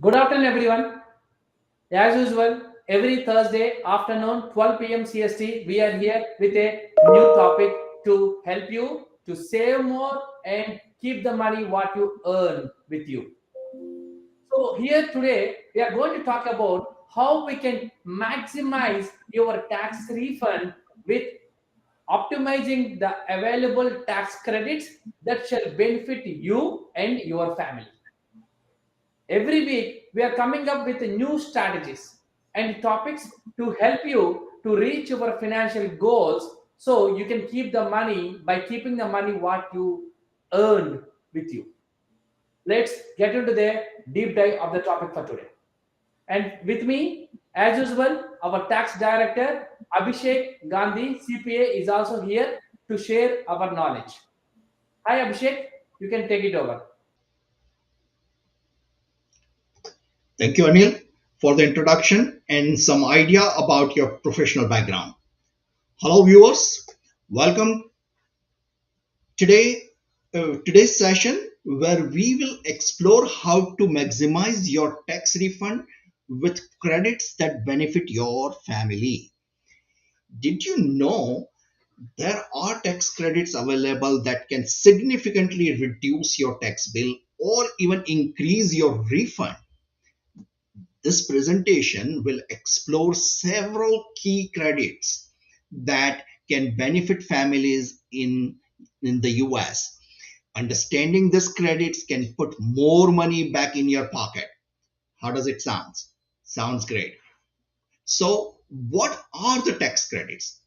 Good afternoon, everyone. As usual, every Thursday afternoon, 12 p.m. CST, we are here with a new topic to help you to save more and keep the money what you earn with you. So, here today, we are going to talk about how we can maximize your tax refund with optimizing the available tax credits that shall benefit you and your family. Every week, we are coming up with new strategies and topics to help you to reach your financial goals so you can keep the money by keeping the money what you earn with you. Let's get into the deep dive of the topic for today. And with me, as usual, our tax director, Abhishek Gandhi, CPA, is also here to share our knowledge. Hi, Abhishek, you can take it over. Thank you, Anil, for the introduction and some idea about your professional background. Hello, viewers. Welcome today today's session where we will explore how to maximize your tax refund with credits that benefit your family. Did you know there are tax credits available that can significantly reduce your tax bill or even increase your refund? This presentation will explore several key credits that can benefit families in the US. Understanding these credits can put more money back in your pocket. How does it sound? Sounds great. So, what are the tax credits?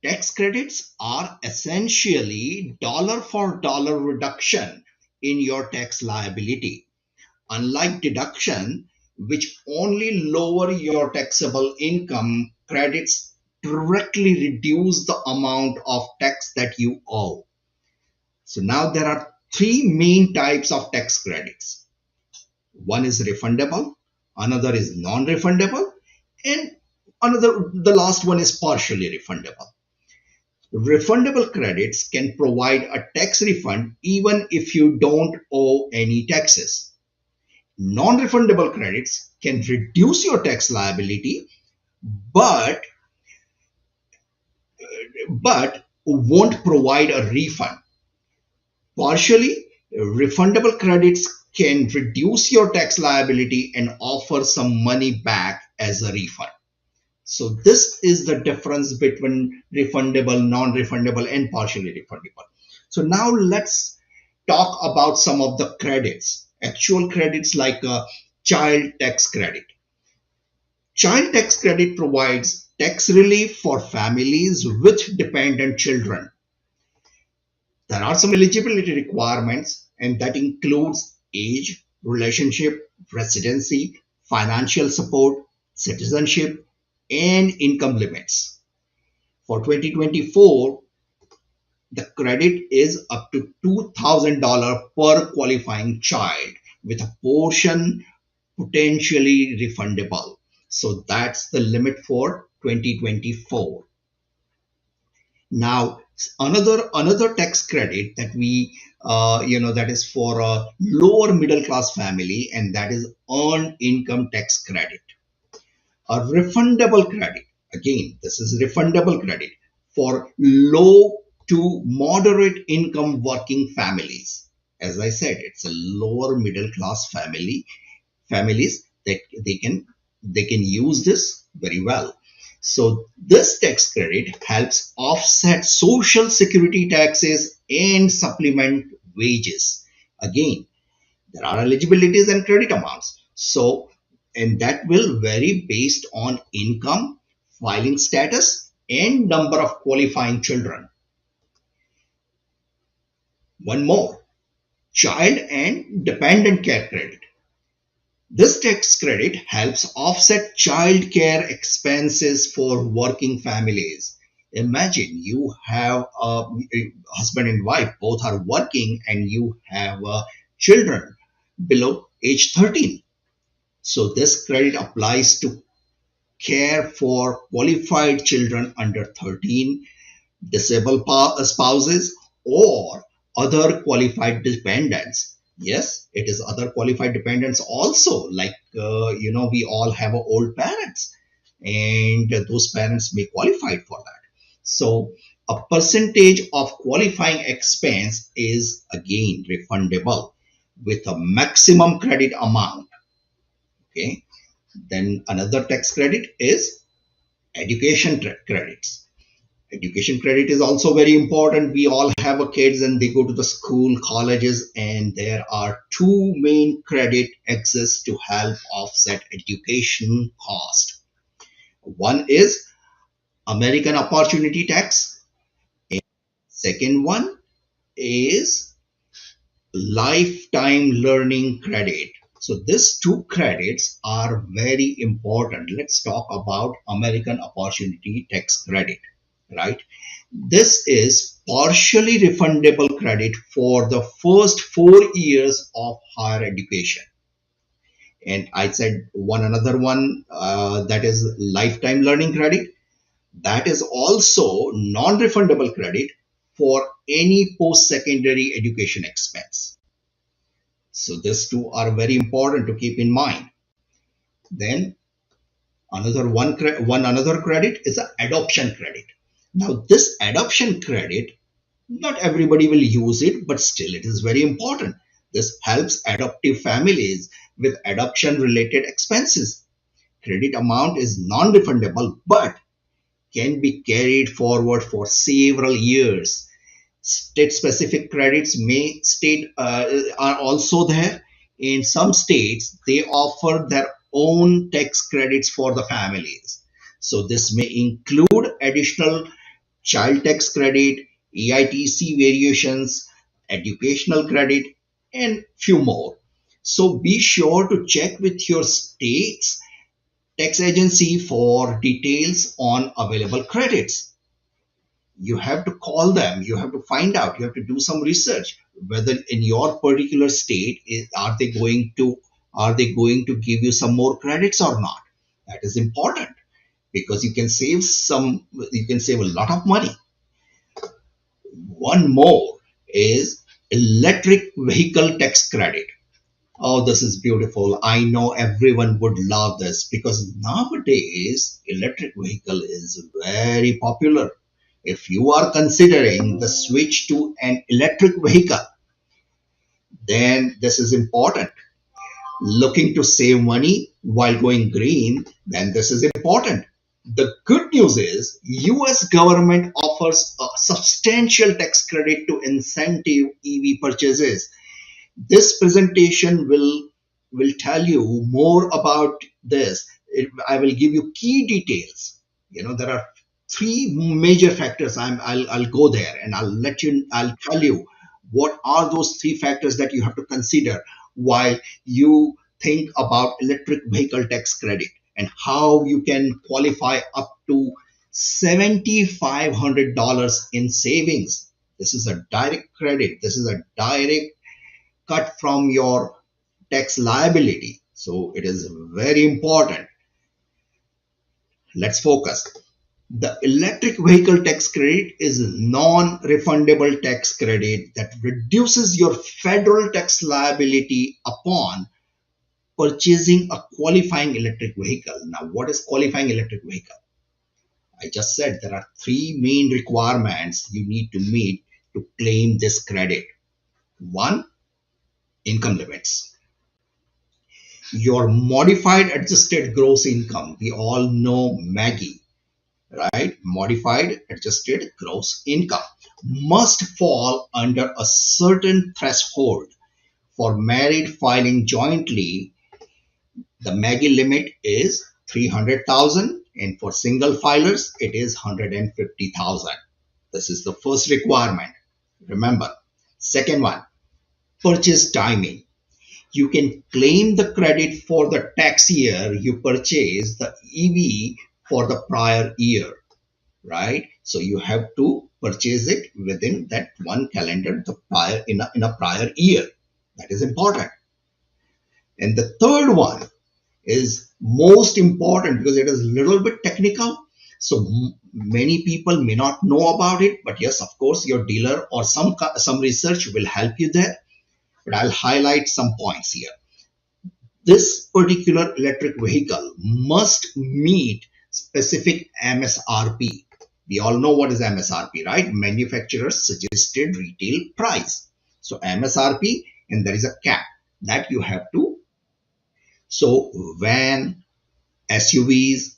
Tax credits are essentially dollar for dollar reduction in your tax liability. Unlike deduction, which only lower your taxable income, credits directly reduce the amount of tax that you owe. So now there are three main types of tax credits. One is refundable, another is non-refundable, and the last one is partially refundable. Refundable credits can provide a tax refund even if you don't owe any taxes. Non-refundable credits can reduce your tax liability, but won't provide a refund. Partially refundable credits can reduce your tax liability and offer some money back as a refund. So this is the difference between refundable, non-refundable, and partially refundable. So now let's talk about some of the credits, actual credits like a child tax credit. Child tax credit provides tax relief for families with dependent children. There are some eligibility requirements, and that includes age, relationship, residency, financial support, citizenship, and income limits. For 2024, the credit is up to $2,000 per qualifying child, with a portion potentially refundable. So that's the limit for 2024. Now, another tax credit that that is for a lower middle class family, and that is earned income tax credit. A refundable credit, again, this is refundable credit for low to moderate income working families. As I said, it's a lower middle class families that they can use this very well. So this tax credit helps offset social security taxes and supplement wages. Again, there are eligibilities and credit amounts. So, and that will vary based on income, filing status, and number of qualifying children. One more, child and dependent care credit. This tax credit helps offset child care expenses for working families. Imagine you have a husband and wife, both are working, and you have children below age 13. So this credit applies to care for qualified children under 13, disabled spouses, or other qualified dependents. Yes, it is other qualified dependents also, like we all have old parents, and those parents may qualify for that. So a percentage of qualifying expense is again refundable with a maximum credit amount. Okay, then another tax credit is education credits. Education credit is also very important. We all have a kids and they go to the school, colleges, and there are two main credit exist to help offset education cost. One is American Opportunity Tax, and second one is lifetime learning credit. So these two credits are very important. Let's talk about American Opportunity Tax Credit, right? This is partially refundable credit for the first 4 years of higher education. And I said another one that is lifetime learning credit. That is also non-refundable credit for any post-secondary education expense. So these two are very important to keep in mind. Then another credit is an adoption credit. Now this adoption credit, not everybody will use it, but still it is very important. This helps adoptive families with adoption related expenses. Credit amount is non-refundable but can be carried forward for several years. State specific credits are also there. In some states they offer their own tax credits for the families, so this may include additional child tax credit, EITC variations, educational credit, and few more. So be sure to check with your state's tax agency for details on available credits. You have to call them, you have to find out, you have to do some research whether in your particular state are they going to give you some more credits or not. That is important because you can save a lot of money. One more is electric vehicle tax credit. Oh, this is beautiful. I know everyone would love this because nowadays electric vehicle is very popular. If you are considering the switch to an electric vehicle, then this is important. Looking to save money while going green, then this is important. The good news is US government offers a substantial tax credit to incentive EV purchases. This presentation will tell you more about this. I will give you key details. There are three major factors. I'll go there and I'll tell you what are those three factors that you have to consider while you think about electric vehicle tax credit and how you can qualify up to $7,500 in savings. This is a direct credit. This is a direct cut from your tax liability. So it is very important. Let's focus. The electric vehicle tax credit is a non-refundable tax credit that reduces your federal tax liability upon purchasing a qualifying electric vehicle. Now, what is qualifying electric vehicle? I just said there are three main requirements you need to meet to claim this credit. One, income limits. Your modified adjusted gross income, we all know MAGI, right? Modified adjusted gross income must fall under a certain threshold. For married filing jointly, the MAGI limit is 300,000 and for single filers it is 150,000. This is the first requirement. Remember. Second one, purchase timing. You can claim the credit for the tax year you purchased the EV for the prior year, right? So you have to purchase it within that one calendar, in a prior year. That is important. And the third one is most important because it is a little bit technical. So many people may not know about it, but yes, of course, your dealer or some research will help you there. but I'll highlight some points here. This particular electric vehicle must meet specific MSRP. We all know what is MSRP, right? Manufacturer's suggested retail price. So MSRP, and there is a cap that you have to. So van, SUVs,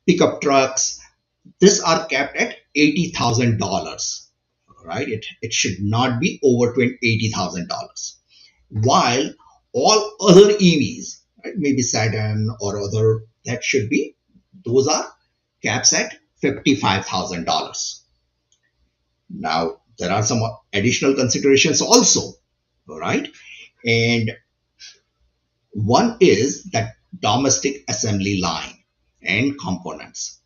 pickup trucks, these are capped at $80,000, right? It should not be over $80,000. While all other EVs, right, maybe Saturn or other, that should be, those are caps at $55,000. Now, there are some additional considerations also, right? And one is that domestic assembly line and components.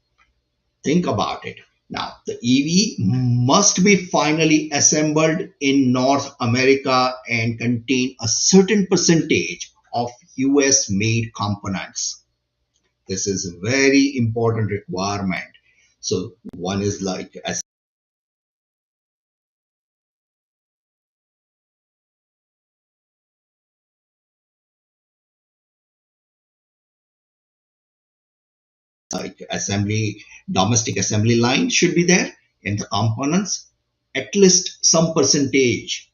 Think about it. Now, the EV must be finally assembled in North America and contain a certain percentage of US made components. This is a very important requirement. So one is like assembly, domestic assembly line should be there, and the components, at least some percentage,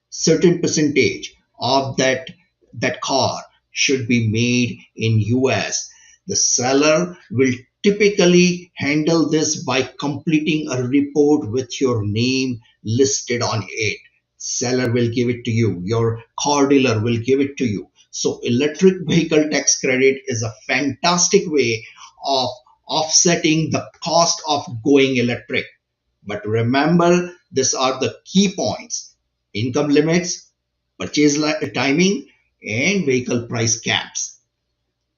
certain percentage of that car should be made in US. The seller will typically handle this by completing a report with your name listed on it. Seller will give it to you, your car dealer will give it to you. So electric vehicle tax credit is a fantastic way of offsetting the cost of going electric. But remember, these are the key points: income limits, purchase timing, and vehicle price caps.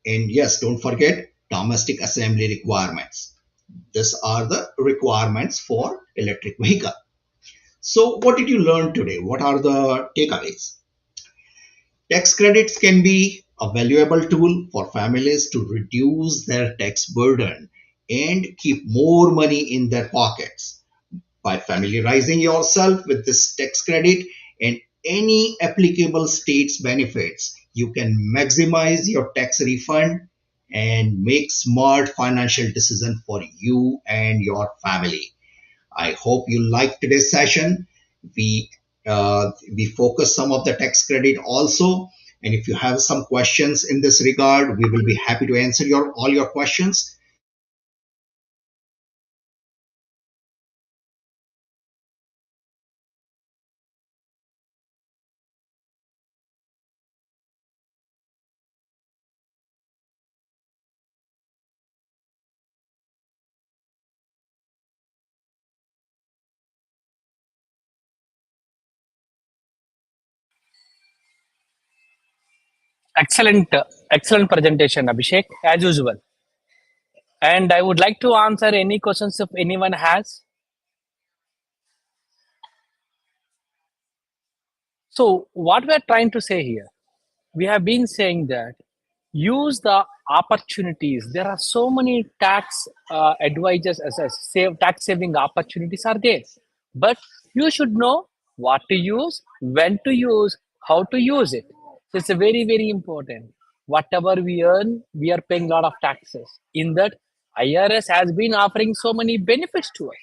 And yes, don't forget domestic assembly requirements. These are the requirements for electric vehicle. So what did you learn today? What are the takeaways? Tax credits can be a valuable tool for families to reduce their tax burden and keep more money in their pockets. By familiarizing yourself with this tax credit and any applicable state's benefits, you can maximize your tax refund and make smart financial decisions for you and your family. I hope you liked today's session. We we focus some of the tax credit also, and if you have some questions in this regard, we will be happy to answer all your questions. Excellent, excellent presentation, Abhishek, as usual. And I would like to answer any questions if anyone has. So, what we're trying to say here, we have been saying that use the opportunities. There are so many tax advisors as save tax saving opportunities are there, but you should know what to use, when to use, how to use it. So it's a very important. Whatever we earn, we are paying a lot of taxes. In that, IRS has been offering so many benefits to us.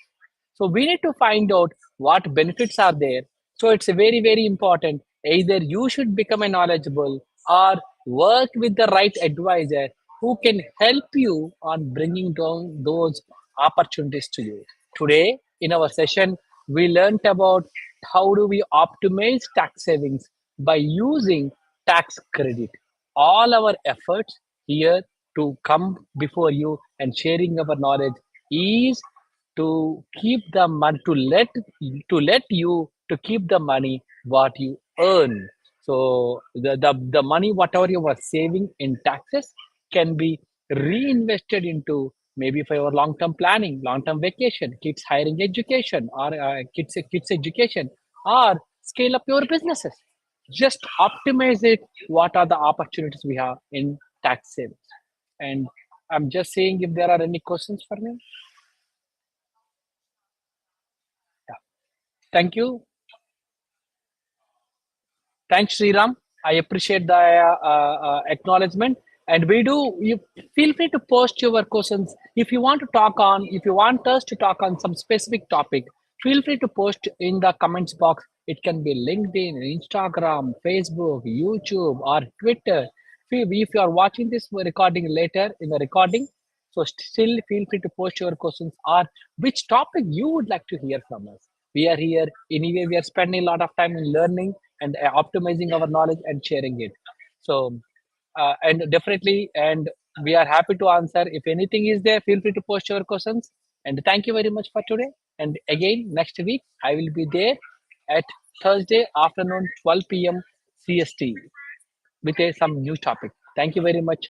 So we need to find out what benefits are there. So it's very important. Either you should become a knowledgeable or work with the right advisor who can help you on bringing down those opportunities to you. Today, in our session, we learned about how do we optimize tax savings by using tax credit. All our efforts here to come before you and sharing our knowledge is to keep the money to let you to keep the money what you earn. So the money whatever you were saving in taxes can be reinvested into maybe for your long-term planning, long-term vacation, kids hiring education, or kids education, or scale up your businesses. Just optimize it. What are the opportunities we have in tax savings? And I'm just saying if there are any questions for me. Thank you. Thanks, Sriram. I appreciate the acknowledgement. And you feel free to post your questions. If you want us to talk on some specific topic, feel free to post in the comments box. It can be LinkedIn, Instagram, Facebook, YouTube, or Twitter. If you are watching this recording later in the recording, so still feel free to post your questions or which topic you would like to hear from us. We are here anyway. We are spending a lot of time in learning and optimizing our knowledge and sharing it. So, and definitely, and we are happy to answer. If anything is there, feel free to post your questions. And thank you very much for today. And again, next week, I will be there at Thursday afternoon, 12 p.m. CST with some new topic. Thank you very much.